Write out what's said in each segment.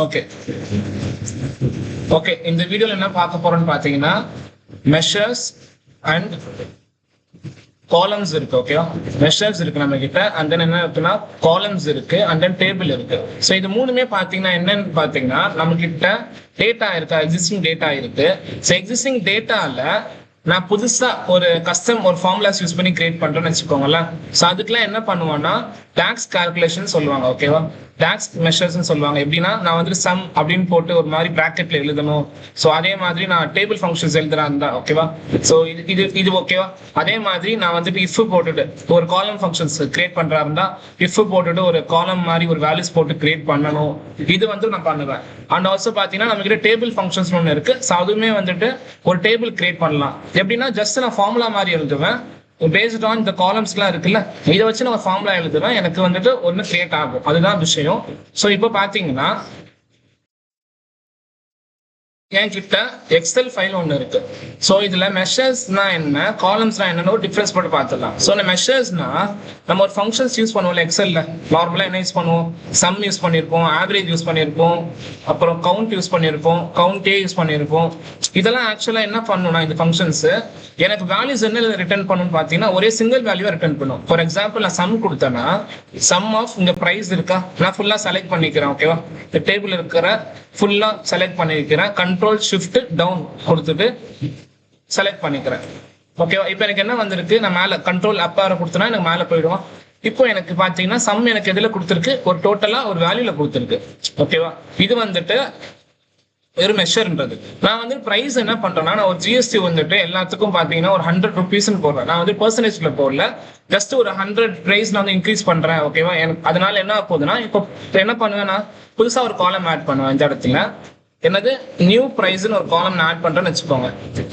Okay okay இந்த வீடியோல என்ன பார்க்க போறோம்னு பாத்தீங்கன்னா மெஷர்ஸ் அண்ட் காலம்ஸ் இருக்கு. ஓகேவா, மெஷர்ஸ் இருக்கு நம்ம கிட்ட, அண்ட் தென் என்ன இருக்குன்னா காலம்ஸ் இருக்கு, அண்ட் தென் டேபிள் இருக்கு. ஸோ இது மூணுமே பாத்தீங்கன்னா என்னன்னு பாத்தீங்கன்னா நம்ம கிட்ட டேட்டா இருக்கா, எக்ஸிஸ்டிங் டேட்டா இருக்கு. ஸோ எக்ஸிஸ்டிங் டேட்டால நான் புதுசா ஒரு கஸ்டம் ஒரு ஃபார்முலாஸ் யூஸ் பண்ணி கிரியேட் பண்றேன்னு வச்சுக்கோங்களேன். ஸோ அதுக்கெல்லாம் என்ன பண்ணுவேன்னா டாக்ஸ் கால்குலேஷன் சொல்லுவாங்க. ஓகேவா, டாக்ஸ் மெஷர்ஸ் சொல்லுவாங்க. எப்படின்னா நான் வந்துட்டு சம் அப்படின்னு போட்டு ஒரு மாதிரி பிராக்கெட்ல எழுதணும். ஸோ அதே மாதிரி நான் டேபிள் ஃபங்க்ஷன்ஸ் எழுதுறேன் தான். ஓகேவா, ஸோ இது ஓகேவா. அதே மாதிரி நான் வந்துட்டு இஃப் போட்டுட்டு ஒரு காலம் ஃபங்க்ஷன்ஸ் கிரியேட் பண்றா இருந்தா இஃப் போட்டுட்டு ஒரு காலம் மாதிரி ஒரு வேல்யூஸ் போட்டு கிரியேட் பண்ணணும். இது வந்து நான் பண்ணுவேன். அண்ட் ஆல்சோ பாத்தீங்கன்னா நம்ம கிட்ட டேபிள் ஃபங்க்ஷன்ஸ் ஒன்று இருக்கு. ஸோ அதுவுமே வந்துட்டு ஒரு டேபிள் கிரியேட் பண்ணலாம். எப்படின்னா ஜஸ்ட் நான் ஃபார்முலா மாதிரி எழுதுவேன் பேஸ்ட் ஆன் இந்த காலம்ஸ்லாம் இருக்குல்ல, இதை வச்சு நம்ம ஃபார்முலா எழுதுவேன், எனக்கு வந்துட்டு ஒன்று கிரியேட் ஆகும். அதுதான் விஷயம். ஸோ இப்போ பாத்தீங்கன்னா என்கிட்ட எக்ஸல் ஃபைல் ஒன்று இருக்கு. ஸோ இதுல மெஷர்ஸ்னா என்ன, காலம்ஸ்னா என்னன்னு ஒரு டிஃபரன்ஸ் போட்டு பார்த்துக்கலாம். ஸோ இந்த மெஷர்ஸ்னா நம்ம ஒரு ஃபங்க்ஷன்ஸ் யூஸ் பண்ணுவோம்ல எக்ஸல்ல, நார்மலா என்ன யூஸ் பண்ணுவோம், சம் யூஸ் பண்ணியிருப்போம், ஆவரேஜ் யூஸ் பண்ணியிருப்போம், அப்புறம் கவுண்ட் யூஸ் பண்ணியிருப்போம், கவுண்டே யூஸ் பண்ணியிருப்போம். இதெல்லாம் ஆக்சுவலா என்ன பண்ணணும்னா இந்த ஃபங்க்ஷன்ஸ் எனக்கு வேல்யூஸ் என்ன ரிட்டர்ன் பண்ணணும்னு பார்த்தீங்கன்னா ஒரே சிங்கிள் வேல்யூ ரிட்டர்ன் பண்ணும். ஃபார் எக்ஸாம்பிள் நான் சம் கொடுத்தேன்னா சம் ஆஃப் இங்க பிரைஸ் இருக்கா, நான் ஃபுல்லா செலக்ட் பண்ணிக்கிறேன். ஓகேவா, இந்த டேபிள் இருக்கிற ஃபுல்லா செலக்ட் பண்ணிக்கிறேன், கண்ட்ரோல் ஷிஃப்ட் டவுன் கொடுத்துட்டு செலக்ட் பண்ணிக்கிறேன். ஓகேவா, இப்போ எனக்கு என்ன வந்திருக்கு, நான் மேல கண்ட்ரோல் அப் ஆர கொடுத்தனா எனக்கு மேல போயிடுவோம். இப்போ எனக்கு பாத்தீங்கன்னா சம் எனக்கு எதுல கொடுத்துருக்கு, ஒரு டோட்டலா ஒரு வேல்யூல கொடுத்துருக்கு. ஓகேவா, இது வந்துட்டு ஒரு மெஷர்ன்றது. நான் வந்து பிரைஸ் என்ன பண்றேன்னா நான் ஒரு ஜிஎஸ்டி வந்துட்டு எல்லாத்துக்கும் பாத்தீங்கன்னா ஒரு 100 rupees போடுறேன். நான் வந்து பெர்சன்டேஜ்ல போடல, ஜஸ்ட் ஒரு 100 பிரைஸ் நான் வந்து இன்க்ரீஸ் பண்றேன். ஓகேவா, எனக்கு அதனால என்ன போகுதுன்னா இப்போ என்ன பண்ணுவேன்னா புதுசா ஒரு காலம் ஆட் பண்ணுவேன். இந்த இடத்துல என்னது நியூ பிரைஸ்னு ஒரு காலம் நான் ஆட் பண்றேன்னு வச்சுக்கோங்க.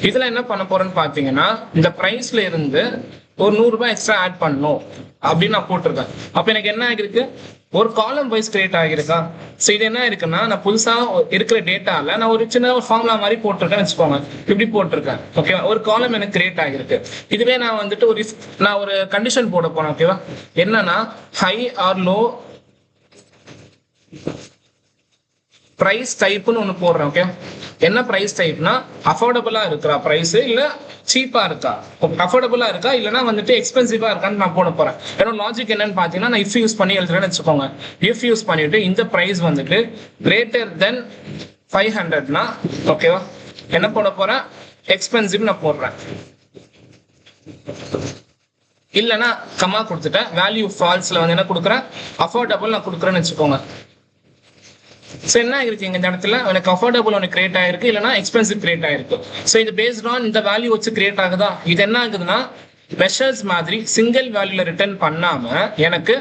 இதுல என்ன பண்ண போறேன்னு பாத்தீங்கன்னா இந்த பிரைஸ்ல இருந்து ஒரு 100 ரூபாய் எக்ஸ்ட்ரா ஆட் பண்ணணும் அப்படின்னு நான் போட்டிருக்கேன். அப்ப எனக்கு என்ன ஆகிருக்கு, ஒரு காலம் வைஸ் கிரியேட் ஆகிருக்கா. ஸோ இது என்ன இருக்குன்னா நான் புதுசா இருக்கிற டேட்டால நான் ஒரு சின்ன ஒரு ஃபார்முலா மாதிரி போட்டிருக்கேன்னு வச்சுக்கோங்க. இப்படி போட்டிருக்கேன். ஓகேவா, ஒரு காலம் எனக்கு கிரியேட் ஆகிருக்கு. இதுவே நான் வந்துட்டு நான் ஒரு கண்டிஷன் போட போனேன். ஓகேவா, என்னன்னா ஹை ஆர் லோ பிரைஸ் டைப்னு ஒன்று போடுறேன். ஓகே, என்ன பிரைஸ் டைப்னா அஃபோர்டபுளா இருக்கிறா பிரைஸ், இல்ல சீப்பா இருக்கா, அஃபோர்டபுளா இருக்கா, இல்லைன்னா வந்துட்டு எக்ஸ்பென்சிவா இருக்கான்னு நான் போட போறேன். என்னோட லாஜிக் என்னன்னு பாத்தீங்கன்னா நான் இஃப் யூஸ் பண்ணி எழுதுறேன்னு வச்சுக்கோங்க. இஃப் யூஸ் பண்ணிட்டு இந்த பிரைஸ் வந்துட்டு கிரேட்டர் தென் 500னா ஓகேவா என்ன போட போறேன், எக்ஸ்பென்சிவ் நான் போடுறேன். இல்லைன்னா கம்மா கொடுத்துட்டேன், வேல்யூ ஃபால்ஸ்ல வந்து என்ன கொடுக்குறேன், அஃபோர்டபுள் நான் கொடுக்குறேன்னு வச்சுக்கோங்க. ஸோ என்ன ஆகிருக்கு இந்த இடத்துல எனக்கு அஃபோர்டபுள் ஒன்று கிரியேட் ஆயிருக்கு, இல்லைன்னா எக்ஸ்பென்சிவ் கிரியேட் ஆயிருக்கு. ஸோ இது பேஸ்ட் ஆன் இந்த வேல்யூ வச்சு கிரியேட் ஆகுதா. இது என்ன ஆகுதுன்னா மெஷர்ஸ் மாதிரி சிங்கிள் வேல்யூல ரிட்டர்ன் பண்ணாம எனக்கு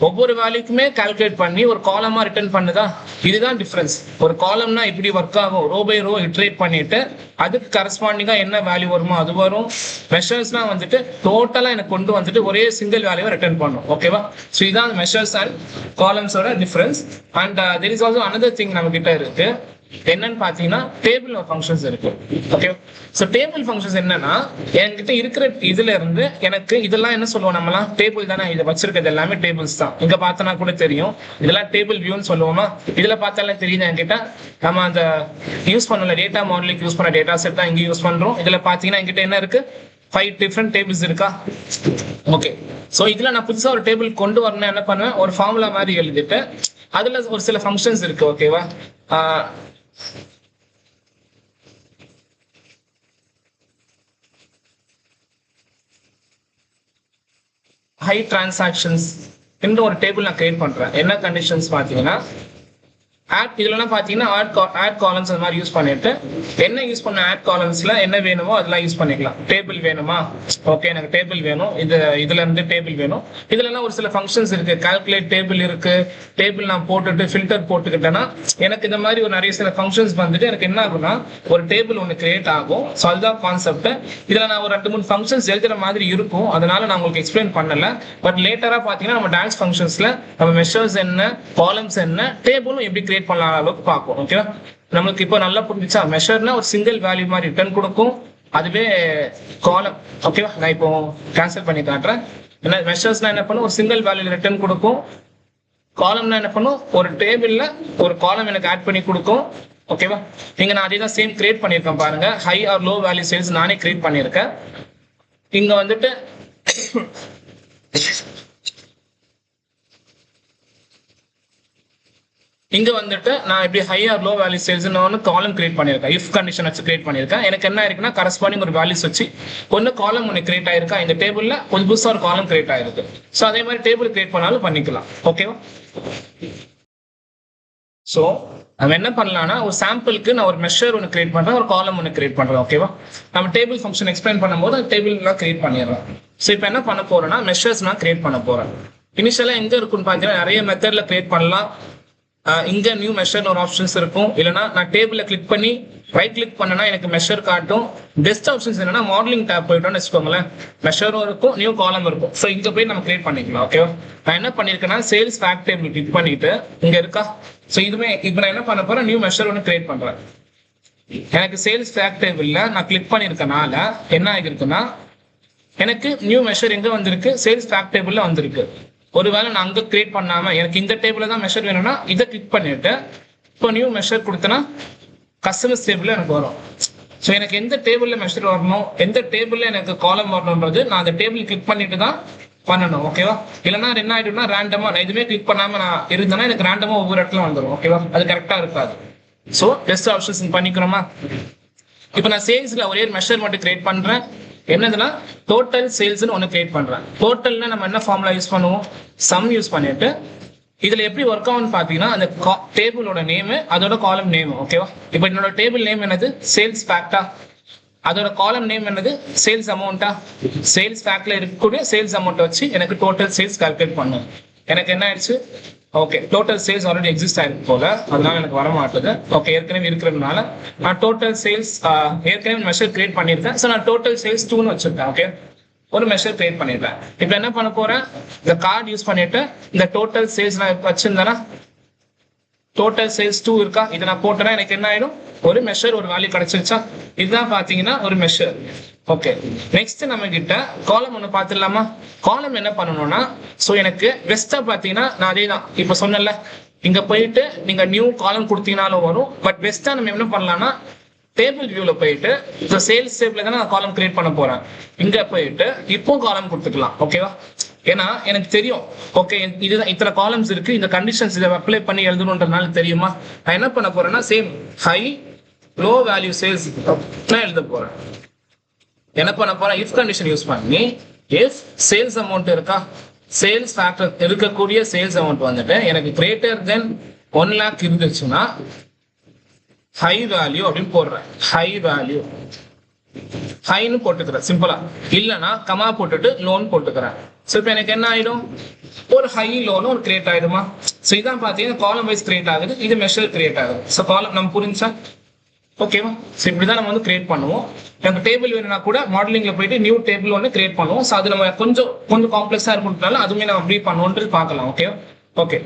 ஒவ்வொரு வேல்யூக்குமே கால்குலேட் பண்ணி ஒரு காலமா ரிட்டர்ன் பண்ணுதா. இதுதான் டிஃபரன்ஸ். ஒரு காலம்னா இப்படி ஒர்க் ஆகும், ரோ பை ரோ இட்ரேட் பண்ணிட்டு அதுக்கு கரஸ்பாண்டிங்கா என்ன வேல்யூ வருமோ அது வரும். மெஷர்ஸ்னா வந்துட்டு டோட்டலா எனக்கு கொண்டு வந்துட்டு ஒரே சிங்கிள் வேல்யூவை ரிட்டர்ன் பண்ணும். ஓகேவா, ஸோ இதான் மெஷர்ஸ் அண்ட் காலம்ஸோட difference. And there is also another thing நம்ம கிட்ட இருக்கு. என்னன்னு பாத்தீங்கன்னா டேபிள் ஃபங்க்ஷன்ஸ் இருக்கு. ஓகே, சோ டேபிள் ஃபங்க்ஷன்ஸ் என்னன்னா என்கிட்ட இருக்கிற இதுல இருந்து எனக்கு இதெல்லாம் என்ன சொல்லுவோம், நம்மலாம் டேபிள் தானே, இதை வச்சிருக்கிறது எல்லாமே டேபிள்ஸ் தான். இங்க பார்த்தனா கூட தெரியும், இதெல்லாம் டேபிள் வியூன்னு சொல்லுவோமா. இதுல பார்த்தாலே தெரியுது என்கிட்ட நம்ம அந்த யூஸ் பண்ணல டேட்டா மாடலுக்கு யூஸ் பண்ண டேட்டா செட் தான் இங்க யூஸ் பண்றோம். இதுல பாத்தீங்கன்னா என்கிட்ட என்ன இருக்கு, 5 டிஃப்ரெண்ட் டேபிள்ஸ் இருக்கா. ஓகே, சோ இதுல நான் புதுசா ஒரு டேபிள் கொண்டு வரணும், என்ன பண்ணுவேன், ஒரு ஃபார்முலா மாதிரி எழுதிட்டு அதுல ஒரு சில ஃபங்க்ஷன்ஸ் இருக்கு. ஓகேவா, ஹை டிரான்சாக்ஷன்ஸ் இந்த ஒரு டேபிள் நான் கிரியேட் பண்றேன். என்ன கண்டிஷன்ஸ் பாத்தீங்கன்னா ஆட், இதுல பாத்தீங்கன்னா ஆட் காலம்ஸ் அந்த மாதிரி யூஸ் பண்ணிட்டு என்ன யூஸ் பண்ண ஆட் காலம்ஸ்ல என்ன வேணுமோ அதெல்லாம் யூஸ் பண்ணிக்கலாம். டேபிள் வேணுமா, ஓகே எனக்கு டேபிள் வேணும், இதுல இருந்து டேபிள் வேணும். இதுல எல்லாம் ஒரு சில ஃபங்க்ஷன்ஸ் இருக்கு, கால்குலேட் டேபிள் இருக்கு. டேபிள் நான் போட்டுட்டு ஃபில்டர் போட்டுக்கிட்டேன்னா எனக்கு இந்த மாதிரி ஒரு நிறைய சில ஃபங்க்ஷன்ஸ் வந்துட்டு எனக்கு என்ன ஆகும்னா ஒரு டேபிள் ஒன்று கிரியேட் ஆகும். ஸோ அதுதான் கான்செப்ட். இதுல நான் ஒரு 2-3 ஃபங்க்ஷன்ஸ் எழுதுற மாதிரி இருக்கும், அதனால நான் உங்களுக்கு எக்ஸ்பிளைன் பண்ணல. பட் லேட்டரா பாத்தீங்கன்னா நம்ம டான்ஸ் ஃபங்க்ஷன்ஸ்ல நம்ம மெஷர்ஸ் என்ன, காலம்ஸ் என்ன, டேபிளும் எப்படி கிரியேட் பண்ணலாம் அளவுக்கு பார்ப்போம். ஓகேவா, நம்மளுக்கு இப்போ நல்லா புரிஞ்சுச்சா. மெஷர்னா ஒரு சிங்கிள் வேல்யூ மாதிரி ரிட்டர்ன் கொடுக்கும், அதுவே காலம். ஓகேவா, நான் இப்போ கேன்சல் பண்ணி காட்டுறேன். என்ன மெஷர்ஸ்னா என்ன பண்ணும், ஒரு சிங்கிள் வேல்யூ ரிட்டர்ன் கொடுக்கும், காலம்னா என்ன பண்ணும், ஒரு டேபிள்ல ஒரு காலம் எனக்கு ஆட் பண்ணி கொடுக்கும். ஓகேவா, இங்க நான் அதே தான் சேம் கிரியேட் பண்ணியிருக்கேன் பாருங்க. High R low value sales நானே கிரியேட் பண்ணியிருக்கேன். இங்க வந்துட்டு நான் இப்படி high R low value sales காலம் கிரியேட் பண்ணியிருக்கேன். இஃப் கண்டிஷன் வச்சு கிரியேட் பண்ணியிருக்கேன். எனக்கு என்ன இருக்குன்னா கரஸ்பாண்டிங் ஒரு வேல்யூஸ் வச்சு ஒன்னு காலம் ஒன்று கிரியேட் ஆயிருக்கா. இந்த டேபிள்ல கொஞ்சம் புதுசா ஒரு காலம் கிரியேட் ஆயிருக்கு. ஸோ அதே மாதிரி டேபிள் கிரியேட் பண்ணாலும் பண்ணிக்கலாம். ஓகேவா, ஸோ நம்ம என்ன பண்ணலாம்னா ஒரு சாம்பிளுக்கு நான் ஒரு மெஷர் ஒன்று கிரியேட் பண்றேன், ஒரு காலம் ஒன்று கிரியேட் பண்றேன். ஓகேவா, நம்ம டேபிள் ஃபங்க்ஷன் எக்ஸ்பிளைன் பண்ணும்போது டேபிள் எல்லாம் கிரியேட் பண்ணிடுறோம். ஸோ இப்போ என்ன பண்ண போறேன்னா மெஷர்ஸ் நான் கிரியேட் பண்ண போறேன். இனிஷியலா எங்க இருக்குன்னு பாத்தீங்கன்னா நிறைய மெத்தட்ல கிரியேட் பண்ணலாம். இங்க நியூ மெஷர் ஒரு ஆப்ஷன்ஸ் இருக்கும். இல்லைன்னா நான் டேபிள்ல கிளிக் பண்ணி ரைட் கிளிக் பண்ணனா எனக்கு மெஷர் காட்டும். பெஸ்ட் ஆப்ஷன்ஸ் என்னன்னா மாடலிங் டேப் போயிட்டோம்னு வச்சுக்கோங்களேன், மெஷரும் இருக்கும் நியூ காலம் இருக்கும். ஸோ இங்க போய் நம்ம கிரியேட் பண்ணிக்கலாம். ஓகேவா, நான் என்ன பண்ணிருக்கேன்னா சேல்ஸ் ஃபேக்ட் டேபிள் கிளிக் பண்ணிட்டு இங்க இருக்கா. ஸோ இதுமே இப்போ நான் என்ன பண்ண போறேன், நியூ மெஷர் ஒன்று கிரியேட் பண்றேன். எனக்கு சேல்ஸ் ஃபேக்ட் டேபிள்ல நான் கிளிக் பண்ணிருக்கனால என்ன ஆகிருக்குன்னா எனக்கு நியூ மெஷர் எங்க வந்திருக்கு, சேல்ஸ் ஃபேக்ட் டேபிள்ல வந்திருக்கு. ஒருவேளை நான் அங்க கிரியேட் பண்ணாம எனக்கு இந்த டேபிள்ல தான் மெஷர் வேணும்னா இதை கிளிக் பண்ணிட்டு இப்போ நியூ மெஷர் கொடுத்தனா கஸ்டமர்ஸ் டேபிள்ல எனக்கு வரும். ஸோ எனக்கு எந்த டேபிள்ல மெஷர் வரணும், எந்த டேபிள்ல எனக்கு காலம் வரணும்ன்றது நான் அந்த டேபிள் கிளிக் பண்ணிட்டு தான் பண்ணணும். ஓகேவா, இல்லைன்னா என்ன ஆயிடும்னா ரேண்டமா நான் எதுவுமே கிளிக் பண்ணாம நான் இருந்தேன்னா எனக்கு ரேண்டமா ஒவ்வொரு இடத்துல வந்துடும். ஓகேவா, அது கரெக்டா இருக்காது. ஸோ பெஸ்ட் ஆப்ஷன்ஸ் பண்ணிக்கிறோமா. இப்போ நான் சேல்ஸ்ல ஒரே மெஷர் மட்டும் கிரியேட் பண்றேன். என்னதுன்னா டோட்டல் சேல்ஸ்னு ஒன்று கிரியேட் பண்றேன். டோட்டல்னா நம்ம என்ன ஃபார்முலா யூஸ் பண்ணுவோம், சம் யூஸ் பண்ணிட்டு இதுல எப்படி ஒர்க் ஆகும்னு பாத்தீங்கன்னா அந்த டேபிளோட நேம் அதோட காலம் நேம். ஓகேவா, இப்போ என்னோட டேபிள் நேம் என்னது, சேல்ஸ் ஃபேக்டா, அதோட காலம் நேம் என்னது, சேல்ஸ் அமௌண்டா. சேல்ஸ் ஃபேக்ட்ல இருக்கக்கூடிய சேல்ஸ் அமௌண்ட் வச்சு எனக்கு டோட்டல் சேல்ஸ் கால்குலேட் பண்ணும். எனக்கு என்ன ஆயிடுச்சு, okay total sales already exist ஆயிருக்கு போல, அதனால எனக்கு வர மாட்டுது. ஓகே, ஏற்கனவே இருக்கிறதுனால நான் டோட்டல் சேல்ஸ் ஏற்கனவே மெஷர் கிரியேட் பண்ணியிருக்கேன். ஸோ நான் டோட்டல் சேல்ஸ் 2ன்னு வச்சிருக்கேன். ஓகே, ஒரு மெஷர் கிரியேட் பண்ணிருக்கேன். இப்போ என்ன பண்ண போறேன், இந்த கார்டு யூஸ் பண்ணிட்டு இந்த டோட்டல் சேல்ஸ் நான் வச்சிருந்தேன்னா டோட்டல் சேல்ஸ் 2 இருக்கா, இதை நான் போட்டேன்னா எனக்கு என்ன ஆயிடும், ஒரு மெஷர் ஒரு வேல்யூ கிடைச்சிருச்சா. இதுதான் பாத்தீங்கன்னா ஒரு மெஷர். ஓகே, நெக்ஸ்ட் நம்ம கிட்ட காலம் ஒன்று பார்த்துடலாமா. காலம் என்ன பண்ணணும்னா ஸோ எனக்கு பெஸ்டா பாத்தீங்கன்னா நான் அதே தான் இப்போ சொன்னல, இங்க போயிட்டு நீங்க நியூ காலம் கொடுத்தீங்கனாலும் வரும். பட் பெஸ்டா நம்ம என்ன பண்ணலாம்னா டேபிள் வியூல போயிட்டு இந்த சேல்ஸ் டேபிள்ல தான் நான் காலம் கிரியேட் பண்ண போறேன். இங்க போயிட்டு இப்போ காலம் கொடுத்துக்கலாம். ஓகேவா, ஏன்னா எனக்கு தெரியும் ஓகே இதுதான் இத்தனை காலம்ஸ் இருக்கு, இந்த கண்டிஷன்ஸ் இதை அப்ளை பண்ணி எழுதணுன்றதுனால தெரியுமா. நான் என்ன பண்ண போறேன்னா same high low value sales நான் எழுத போறேன். என்ன பண்ண போறேன், இஃப் கண்டிஷன் யூஸ் பண்ணி இஃப் சேல்ஸ் அமௌண்ட் இருக்கா, சேல்ஸ் ஃபேக்டர் இருக்கக்கூடிய சேல்ஸ் அமௌண்ட் வந்துட்டு எனக்கு கிரேட்டர் தென் 1 lakh இருந்துச்சுன்னா ஹை வேல்யூ அப்படின்னு போடுறேன். ஹை வேல்யூ ஹைன்னு போட்டுக்கிறேன் சிம்பிளா, இல்லைன்னா கமா போட்டுட்டு லோன் போட்டுக்கிறேன். ஸோ இப்போ எனக்கு என்ன ஆயிடும், ஒரு ஹை லோன் ஒரு கிரியேட் ஆயிடுமா. ஸோ இதான் பார்த்தீங்கன்னா காலம் வைஸ் கிரியேட் ஆகுது, இது மெஷர் கிரியேட் ஆகுது. ஸோ காலம் நம்ம புரிஞ்சா ஓகேவா. ஸோ இப்படிதான் நம்ம வந்து கிரியேட் பண்ணுவோம். எனக்கு டேபிள் வேணும்னா கூட மாடலிங்ல போயிட்டு நியூ டேபிள் ஒன்று கிரியேட் பண்ணுவோம். ஸோ அது நம்ம கொஞ்சம் காம்ப்ளெக்ஸா இருக்குன்றதுனால அதுவுமே நம்ம அப்படி பண்ணுவோன்றது பார்க்கலாம். Okay okay.